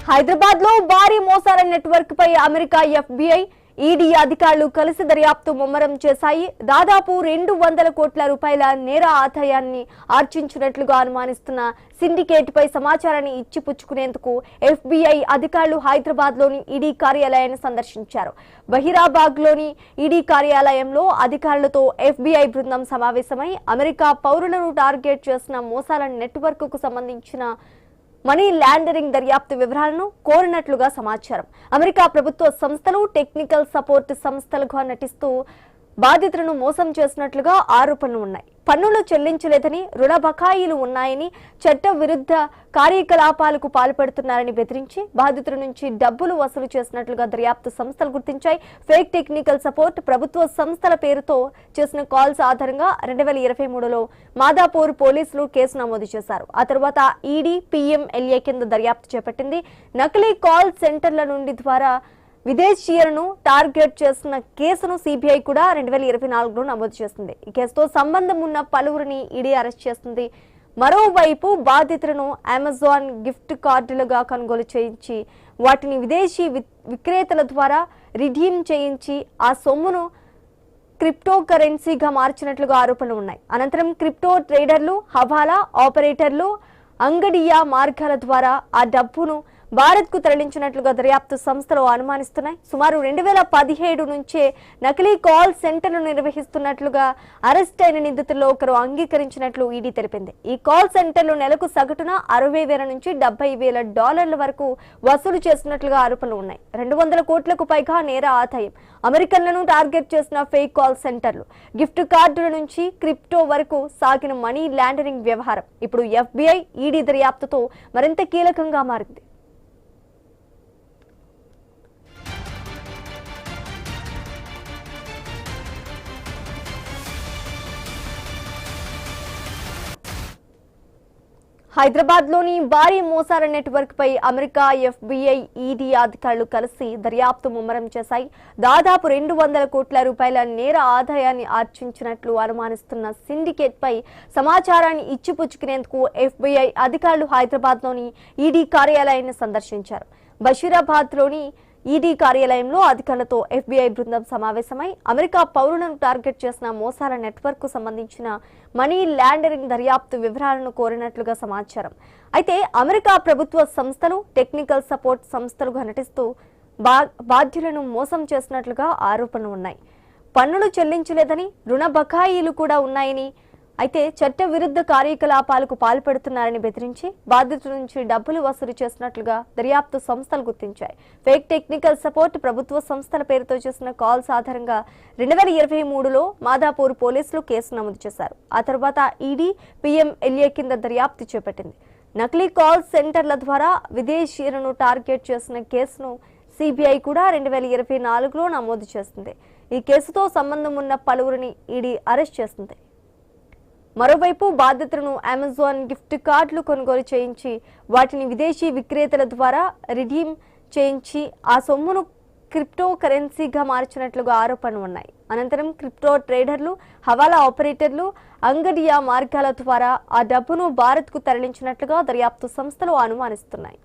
హైదరాబాద్ లో భారీ మోసాల నెట్వర్క్ పై అమెరికా ఎఫ్బీఐ ఈడీ అధికారులు కలిసి దర్యాప్తు ముమ్మరం చేశాయి. దాదాపు 200 కోట్ల రూపాయల నేర ఆదాయాన్ని ఆర్జించినట్లుగా అనుమానిస్తున్న సిండికేట్ పై సమాచారాన్ని ఇచ్చిపుచ్చుకునేందుకు ఎఫ్బీఐ అధికారులు హైదరాబాద్ లోని ఈడీ కార్యాలయాన్ని సందర్శించారు. బహీరాబాగ్ లోని ఈడీ కార్యాలయంలో అధికారులతో ఎఫ్బీఐ బృందం సమావేశమై అమెరికా పౌరులను టార్గెట్ చేసిన మోసాల నెట్వర్క్ కు సంబంధించిన మనీ లాండరింగ్ దర్యాప్తు వివరాలను కోరినట్లుగా సమాచారం. అమెరికా ప్రభుత్వ సంస్థలు టెక్నికల్ సపోర్ట్ సంస్థలుగా నటిస్తూ బాధితులను మోసం చేసినట్లుగా ఆరోపణలు ఉన్నాయి. పన్నులు చెల్లించలేదని, రుణ బకాయిలు ఉన్నాయని, చట్ట విరుద్ధ కార్యకలాపాలకు పాల్పడుతున్నారని బెదిరించి బాధితుల నుంచి డబ్బులు వసూలు చేసినట్లుగా దర్యాప్తు సంస్థలు గుర్తించాయి. ఫేక్ టెక్నికల్ సపోర్ట్ ప్రభుత్వ సంస్థల పేరుతో చేసిన కాల్స్ ఆధారంగా 2023లో మాదాపూర్ పోలీసులు కేసు నమోదు చేశారు. ఆ తర్వాత ఈడీ PMLA కింద దర్యాప్తు చేపట్టింది. నకిలీ కాల్ సెంటర్ల నుండి ద్వారా విదేశీయులను టార్గెట్ చేసిన కేసును సిబిఐ కూడా 2024లో నమోదు చేసింది. ఈ కేసుతో సంబంధం ఉన్న పలువురిని ఈడీ అరెస్ట్ చేస్తుంది. మరోవైపు బాధితులను అమెజాన్ గిఫ్ట్ కార్డులుగా కొనుగోలు చేయించి వాటిని విదేశీ విక్రేతల ద్వారా రిడీమ్ చేయించి ఆ సొమ్మును క్రిప్టో కరెన్సీగా మార్చినట్లుగా ఆరోపణలు ఉన్నాయి. అనంతరం క్రిప్టో ట్రేడర్లు, హవాలా ఆపరేటర్లు అంగడియా మార్గాల ద్వారా ఆ డబ్బును భారత్ కు తరలించినట్లుగా దర్యాప్తు సంస్థలు అనుమానిస్తున్నాయి. సుమారు 2017 నుంచే నకిలీ కాల్ సెంటర్లు నిర్వహిస్తున్నట్లుగా అరెస్ట్ అయిన నిందితుల్లో ఒకరు అంగీకరించినట్లు ఈడీ తెలిపింది. ఈ కాల్ సెంటర్లు నెలకు సగటున $60,000 నుంచి $70,000 వరకు వసూలు చేస్తున్నట్లుగా ఆరోపణలు ఉన్నాయి. 200 కోట్లకు పైగా నేర ఆదాయం. అమెరికన్లను టార్గెట్ చేసిన ఫేక్ కాల్ సెంటర్లు, గిఫ్ట్ కార్డుల నుంచి క్రిప్టో వరకు సాగిన మనీ లాండరింగ్ వ్యవహారం ఇప్పుడు ఎఫ్బీఐ ఈడీ దర్యాప్తుతో మరింత కీలకంగా మారింది. హైదరాబాద్ లోని భారీ మోసాల నెట్వర్క్ పై అమెరికా ఎఫ్బీఐ ఈడీ అధికారులు కలిసి దర్యాప్తు ముమ్మరం చేశాయి. దాదాపు 200 కోట్ల రూపాయల నేర ఆదాయాన్ని ఆర్జించినట్లు అనుమానిస్తున్న సిండికేట్ పై సమాచారాన్ని ఇచ్చిపుచ్చుకునేందుకు ఎఫ్బీఐ అధికారులు హైదరాబాద్ లోని ఈడీ కార్యాలయాన్ని సందర్శించారు. బషీరాబాద్ లోని ఈడీ కార్యాలయంలో అధికారులతో ఎఫ్బీఐ బృందం సమావేశమై అమెరికా పౌరులను టార్గెట్ చేసిన మోసాల నెట్వర్క్ కు సంబంధించిన మనీ లాండరింగ్ దర్యాప్తు వివరాలను కోరినట్లుగా సమాచారం. అయితే అమెరికా ప్రభుత్వ సంస్థలు టెక్నికల్ సపోర్ట్ సంస్థలుగా నటిస్తూ బాధ్యులను మోసం చేసినట్లుగా ఆరోపణలు ఉన్నాయి. పన్నులు చెల్లించలేదని, రుణ బకాయిలు కూడా ఉన్నాయని, అయితే చట్ట విరుద్ధ కార్యకలాపాలకు పాల్పడుతున్నారని బెదిరించి బాధితుల నుంచి డబ్బులు వసూలు చేసినట్లుగా దర్యాప్తు సంస్థలు గుర్తించాయి. ఫేక్ టెక్నికల్ సపోర్ట్ ప్రభుత్వ సంస్థల పేరుతో చేసిన కాల్స్ ఆధారంగా 2023లో మాదాపూర్ పోలీసులు కేసు నమోదు చేశారు. ఆ తర్వాత ఈడీ PMLA కింద దర్యాప్తు చేపట్టింది. నకిలీ కాల్ సెంటర్ల ద్వారా విదేశీయులను టార్గెట్ చేసిన కేసును సిబిఐ కూడా 2024లో నమోదు చేసింది. ఈ కేసుతో సంబంధం ఉన్న పలువురిని ఈడీ అరెస్ట్ చేసింది. మరోవైపు బాధితులను అమెజాన్ గిఫ్ట్ కార్డులు కొనుగోలు చేయించి వాటిని విదేశీ విక్రేతల ద్వారా రిడీమ్ చేయించి ఆ సొమ్మును క్రిప్టో కరెన్సీగా మార్చినట్లుగా ఆరోపణలు ఉన్నాయి. అనంతరం క్రిప్టో ట్రేడర్లు, హవాలా ఆపరేటర్లు అంగడియా మార్గాల ద్వారా ఆ డబ్బును భారత్ కు తరలించినట్లుగా దర్యాప్తు సంస్థలు అనుమానిస్తున్నాయి.